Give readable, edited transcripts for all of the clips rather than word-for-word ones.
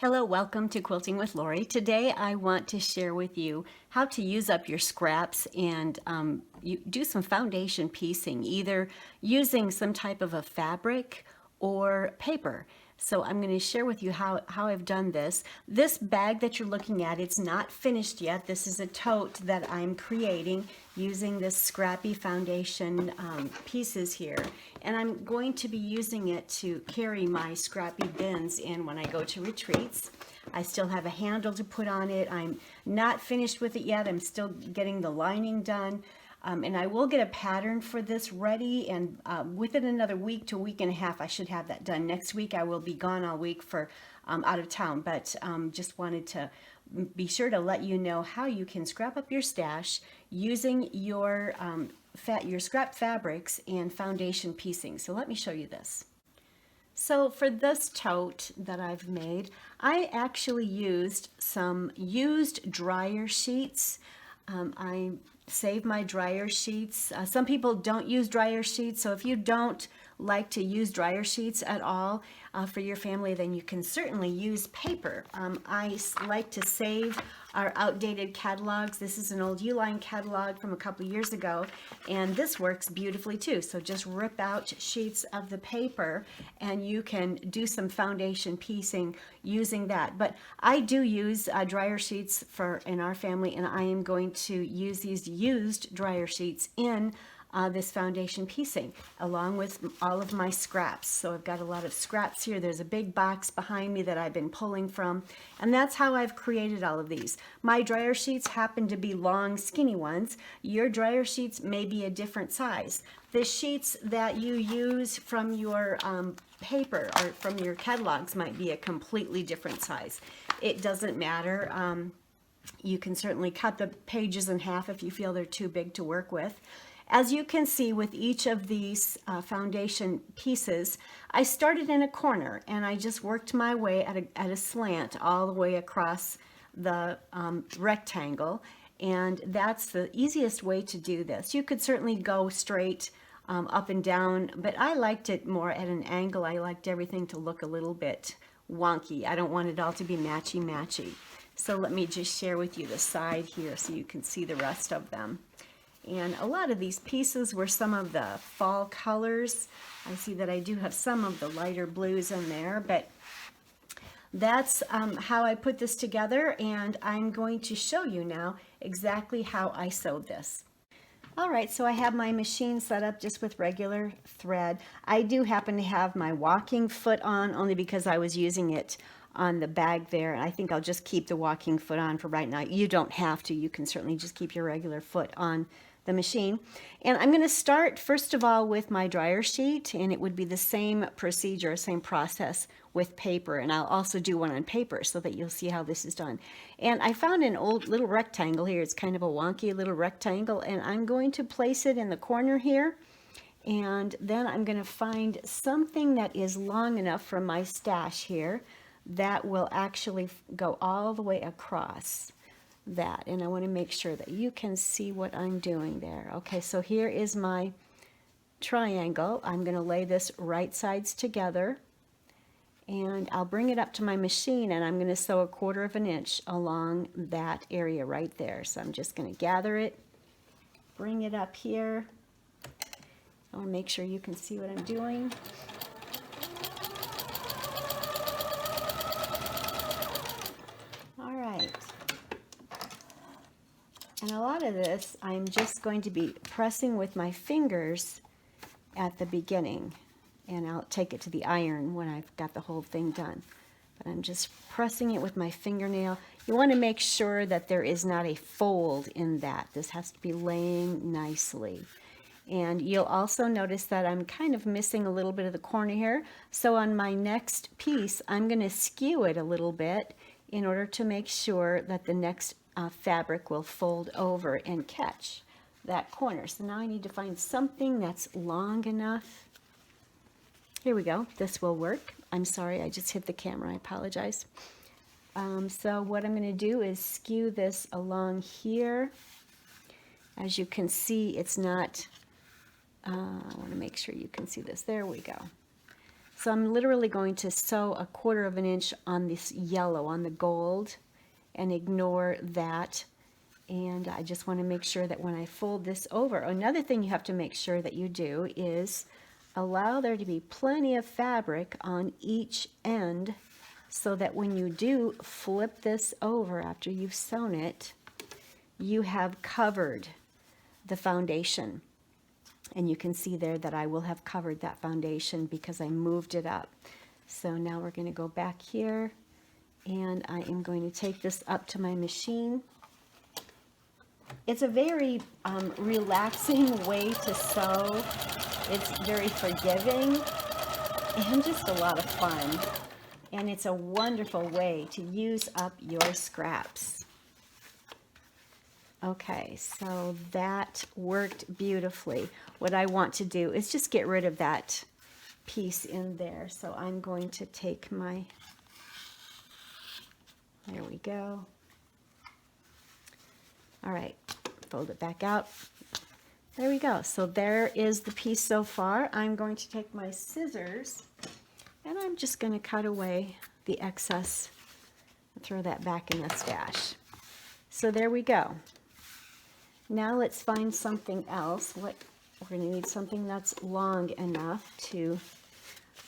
Hello, welcome to Quilting with Lori. Today I want to share with you how to use up your scraps and you do some foundation piecing, either using some type of a fabric or paper. So I'm going to share with you how I've done this. This bag that you're looking at, it's not finished yet. This is a tote that I'm creating using this scrappy foundation pieces here. And I'm going to be using it to carry my scrappy bins in when I go to retreats. I still have a handle to put on it. I'm not finished with it yet. I'm still getting the lining done. And I will get a pattern for this ready, and within another week to a week and a half, I should have that done. Next week, I will be gone all week for out of town, but just wanted to be sure to let you know how you can scrap up your stash using your scrap fabrics and foundation piecing. So let me show you this. So for this tote that I've made, I actually used some used dryer sheets. I save my dryer sheets. Some people don't use dryer sheets, so if you don't like to use dryer sheets at all for your family, then you can certainly use paper. I like to save our outdated catalogs. This is an old Uline catalog from a couple years ago, and this works beautifully too. So just rip out sheets of the paper and you can do some foundation piecing using that. But I do use dryer sheets in our family, and I am going to use these used dryer sheets in this foundation piecing along with all of my scraps. So I've got a lot of scraps here. There's a big box behind me that I've been pulling from, and that's how I've created all of these. My dryer sheets happen to be long, skinny ones. Your dryer sheets may be a different size. The sheets that you use from your paper or from your catalogs might be a completely different size. It doesn't matter. You can certainly cut the pages in half if you feel they're too big to work with. As you can see with each of these foundation pieces, I started in a corner and I just worked my way at a slant all the way across the rectangle, and that's the easiest way to do this. You could certainly go straight up and down, but I liked it more at an angle. I liked everything to look a little bit wonky. I don't want it all to be matchy-matchy. So let me just share with you the side here so you can see the rest of them. And a lot of these pieces were some of the fall colors. I see that I do have some of the lighter blues in there, but that's how I put this together, and I'm going to show you now exactly how I sewed this. All right, so I have my machine set up just with regular thread. I do happen to have my walking foot on only because I was using it on the bag there. I think I'll just keep the walking foot on for right now. You don't have to. You can certainly just keep your regular foot on the machine. And I'm going to start first of all with my dryer sheet, and it would be the same procedure, same process with paper, and I'll also do one on paper so that you'll see how this is done. And I found an old little rectangle here. It's kind of a wonky little rectangle, and I'm going to place it in the corner here, and then I'm going to find something that is long enough from my stash here that will actually go all the way across that, and I want to make sure that you can see what I'm doing there. Okay, so here is my triangle. I'm going to lay this right sides together, and I'll bring it up to my machine, and I'm going to sew 1/4 of an inch along that area right there. So I'm just going to gather it, bring it up here. I want to make sure you can see what I'm doing. All right. And a lot of this, I'm just going to be pressing with my fingers at the beginning, and I'll take it to the iron when I've got the whole thing done. But I'm just pressing it with my fingernail. You want to make sure that there is not a fold in that. This has to be laying nicely. And you'll also notice that I'm kind of missing a little bit of the corner here. So on my next piece, I'm going to skew it a little bit in order to make sure that the next fabric will fold over and catch that corner. So now I need to find something that's long enough. Here we go. This will work. I'm sorry, I just hit the camera. I apologize. So what I'm going to do is skew this along here. As you can see, it's not, I want to make sure you can see this. There we go. So I'm literally going to sew 1/4 of an inch on this yellow, on the gold, and ignore that. And I just want to make sure that when I fold this over, another thing you have to make sure that you do is allow there to be plenty of fabric on each end so that when you do flip this over after you've sewn it, you have covered the foundation. And you can see there that I will have covered that foundation because I moved it up. So now we're going to go back here, and I am going to take this up to my machine. It's a very relaxing way to sew. It's very forgiving and just a lot of fun. And it's a wonderful way to use up your scraps. Okay, so that worked beautifully. What I want to do is just get rid of that piece in there. So I'm going to take my, there we go. All right, fold it back out. There we go. So there is the piece so far. I'm going to take my scissors and I'm just going to cut away the excess and throw that back in the stash. So there we go. Now let's find something else. We're going to need something that's long enough to,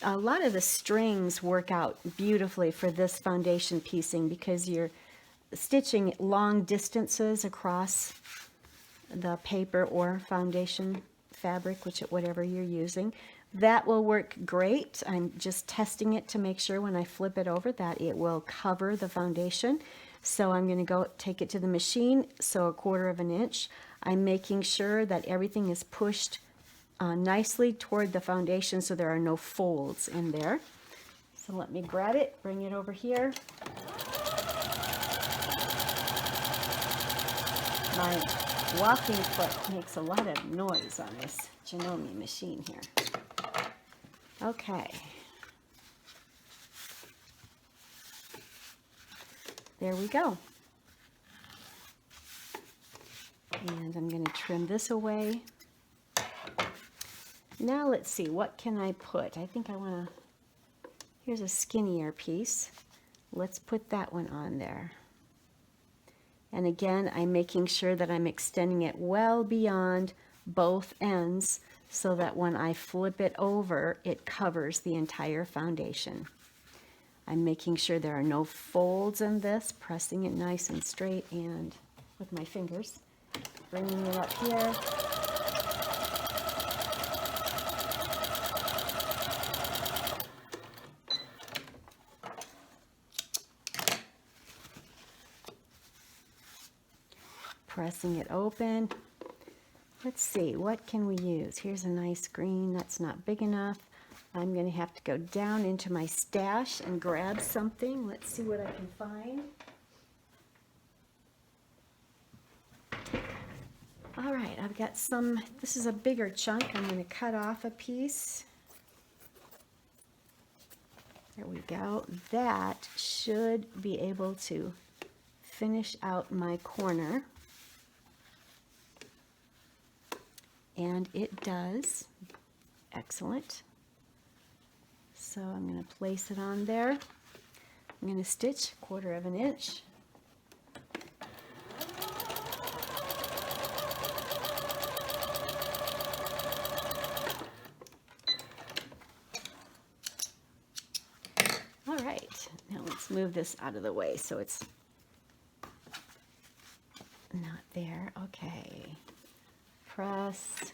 a lot of the strings work out beautifully for this foundation piecing because you're stitching long distances across the paper or foundation fabric, whatever you're using. That will work great. I'm just testing it to make sure when I flip it over that it will cover the foundation. So I'm going to go take it to the machine, so 1/4 of an inch. I'm making sure that everything is pushed nicely toward the foundation so there are no folds in there. So let me grab it, bring it over here. My walking foot makes a lot of noise on this Janome machine here. Okay. There we go. And I'm going to trim this away. Now let's see, what can I put? I think I want to, here's a skinnier piece. Let's put that one on there. And again, I'm making sure that I'm extending it well beyond both ends so that when I flip it over, it covers the entire foundation. I'm making sure there are no folds in this, pressing it nice and straight and with my fingers, bringing it up here. Pressing it open. Let's see, what can we use? Here's a nice green, that's not big enough. I'm going to have to go down into my stash and grab something. Let's see what I can find. All right, I've got some, this is a bigger chunk. I'm going to cut off a piece. There we go. That should be able to finish out my corner. And it does. Excellent. So I'm going to place it on there. I'm going to stitch 1/4 of an inch. All right, now let's move this out of the way so it's not there. Okay. Press.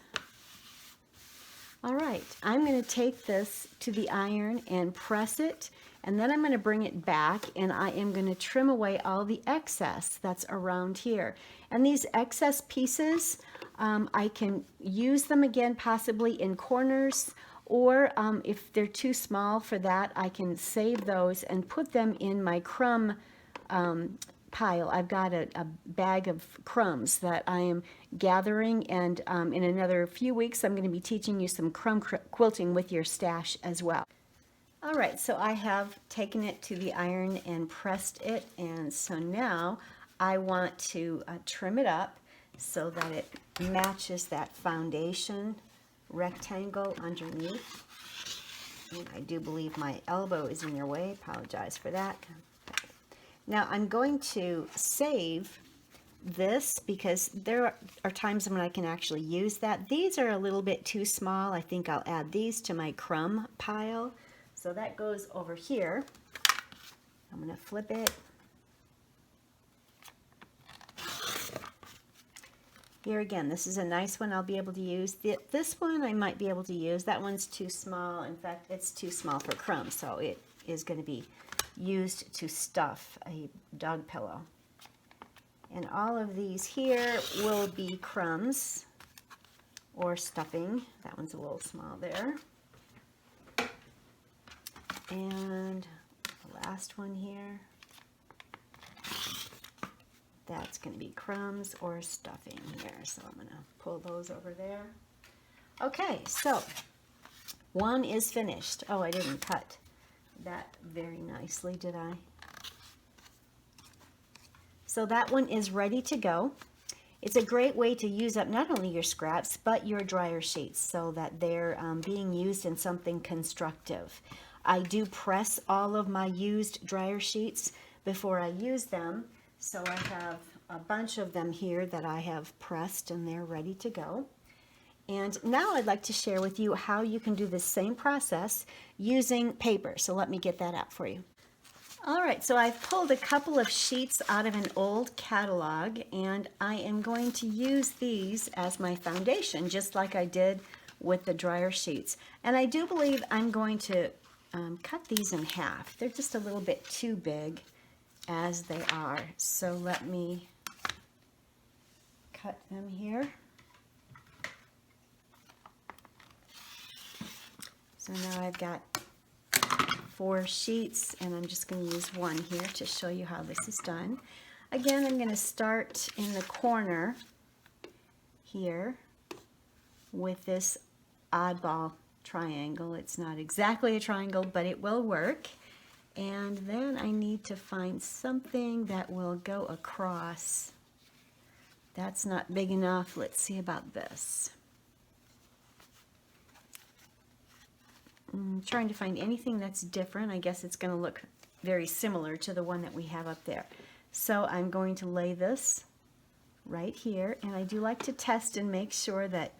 All right, I'm going to take this to the iron and press it, and then I'm going to bring it back and I am going to trim away all the excess that's around here. And these excess pieces, I can use them again possibly in corners, or if they're too small for that, I can save those and put them in my crumb pile. I've got a bag of crumbs that I am gathering, and in another few weeks I'm going to be teaching you some crumb quilting with your stash as well. All right, so I have taken it to the iron and pressed it, and so now I want to trim it up so that it matches that foundation rectangle underneath. And I do believe my elbow is in your way. Apologize for that. Now I'm going to save this because there are times when I can actually use that. These are a little bit too small. I think I'll add these to my crumb pile. So that goes over here. I'm going to flip it. Here again, this is a nice one I'll be able to use. This one I might be able to use. That one's too small. In fact, it's too small for crumbs, so it is going to be used to stuff a dog pillow. And all of these here will be crumbs or stuffing. That one's a little small there. And the last one here, that's going to be crumbs or stuffing here. So I'm going to pull those over there. Okay, so one is finished. Oh, I didn't cut that very nicely, did I? So that one is ready to go. It's a great way to use up not only your scraps, but your dryer sheets so that they're being used in something constructive. I do press all of my used dryer sheets before I use them. So I have a bunch of them here that I have pressed and they're ready to go. And now I'd like to share with you how you can do the same process using paper. So let me get that out for you. All right, so I've pulled a couple of sheets out of an old catalog and I am going to use these as my foundation, just like I did with the dryer sheets. And I do believe I'm going to cut these in half. They're just a little bit too big as they are. So let me cut them here. So now I've got 4 sheets and I'm just going to use one here to show you how this is done. Again, I'm going to start in the corner here with this oddball triangle. It's not exactly a triangle, but it will work. And then I need to find something that will go across. That's not big enough. Let's see about this. I'm trying to find anything that's different. I guess it's going to look very similar to the one that we have up there. So I'm going to lay this right here, and I do like to test and make sure that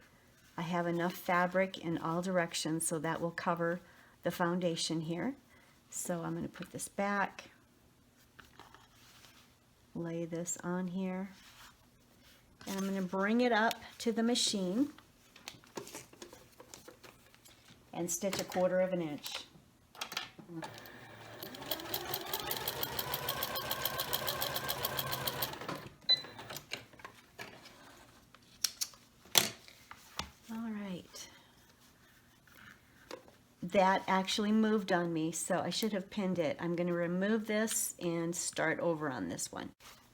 I have enough fabric in all directions so that will cover the foundation here. So I'm going to put this back, lay this on here, and I'm going to bring it up to the machine and stitch 1/4 of an inch. All right. That actually moved on me, so I should have pinned it. I'm going to remove this and start over on this one.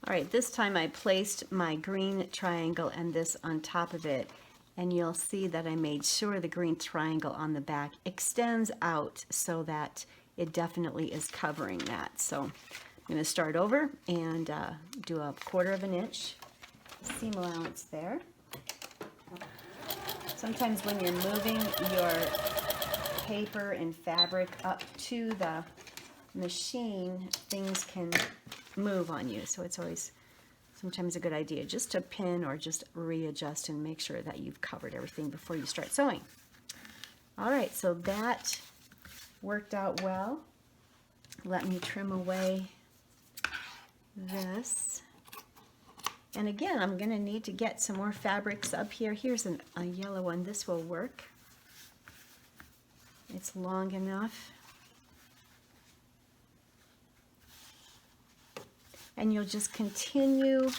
All right, this time I placed my green triangle and this on top of it. And you'll see that I made sure the green triangle on the back extends out so that it definitely is covering that. So I'm going to start over and do 1/4 of an inch seam allowance there. Sometimes when you're moving your paper and fabric up to the machine, things can move on you. So it's always sometimes a good idea just to pin or just readjust and make sure that you've covered everything before you start sewing. All right, so that worked out well. Let me trim away this. And again, I'm going to need to get some more fabrics up here. Here's a yellow one. This will work. It's long enough. And you'll just continue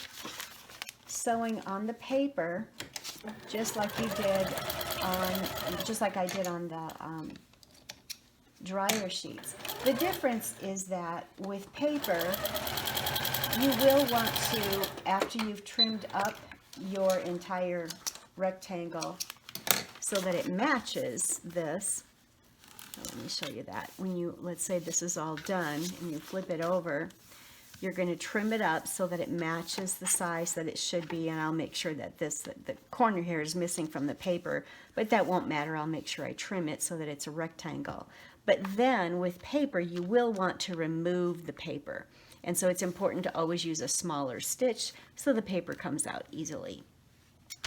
sewing on the paper just like you did on, just like I did on the dryer sheets. The difference is that with paper, you will want to, after you've trimmed up your entire rectangle so that it matches this, let me show you that. When you, let's say this is all done and you flip it over, you're going to trim it up so that it matches the size that it should be, and I'll make sure that the corner here is missing from the paper, but that won't matter. I'll make sure I trim it so that it's a rectangle. But then with paper, you will want to remove the paper. And so it's important to always use a smaller stitch so the paper comes out easily.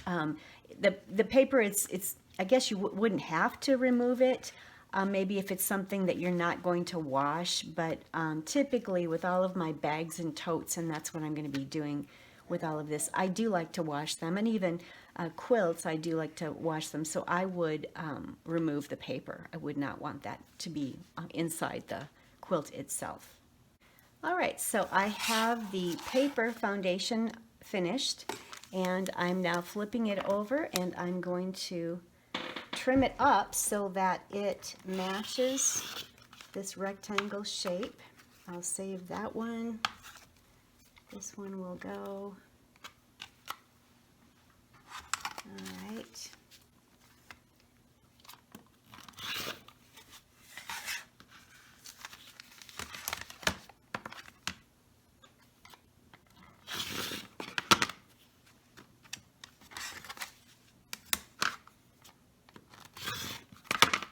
The paper, it's I guess you wouldn't have to remove it. Maybe if it's something that you're not going to wash, but typically with all of my bags and totes, and that's what I'm going to be doing with all of this, I do like to wash them, and even quilts, I do like to wash them, so I would remove the paper. I would not want that to be inside the quilt itself. All right, so I have the paper foundation finished, and I'm now flipping it over, and I'm going to trim it up so that it matches this rectangle shape. I'll save that one. This one will go. All right.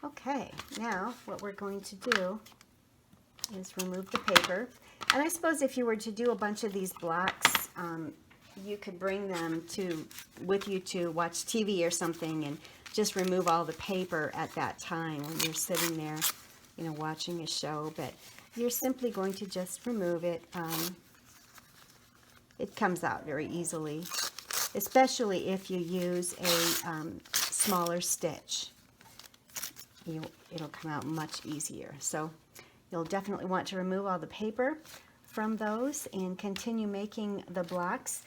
Okay, now what we're going to do is remove the paper. And I suppose if you were to do a bunch of these blocks, you could bring them with you to watch TV or something and just remove all the paper at that time when you're sitting there, you know, watching a show. But you're simply going to just remove it. It comes out very easily, especially if you use a smaller stitch. It'll come out much easier. So you'll definitely want to remove all the paper from those and continue making the blocks.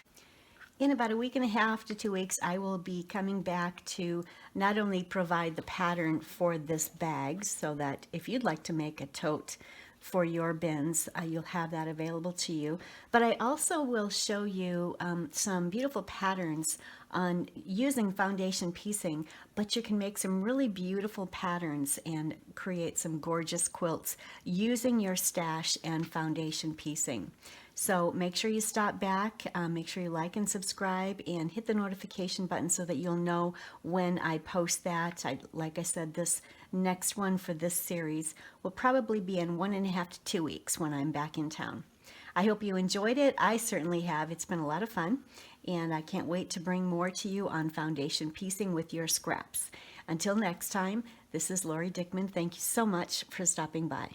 In about a week and a half to 2 weeks, I will be coming back to not only provide the pattern for this bag, so that if you'd like to make a tote for your bins, you'll have that available to you. But I also will show you some beautiful patterns on using foundation piecing, but you can make some really beautiful patterns and create some gorgeous quilts using your stash and foundation piecing. So make sure you stop back, make sure you like and subscribe, and hit the notification button so that you'll know when I post that. Like I said, this next one for this series will probably be in 1.5 to 2 weeks when I'm back in town. I hope you enjoyed it. I certainly have. It's been a lot of fun, and I can't wait to bring more to you on foundation piecing with your scraps. Until next time, this is Lori Dickman. Thank you so much for stopping by.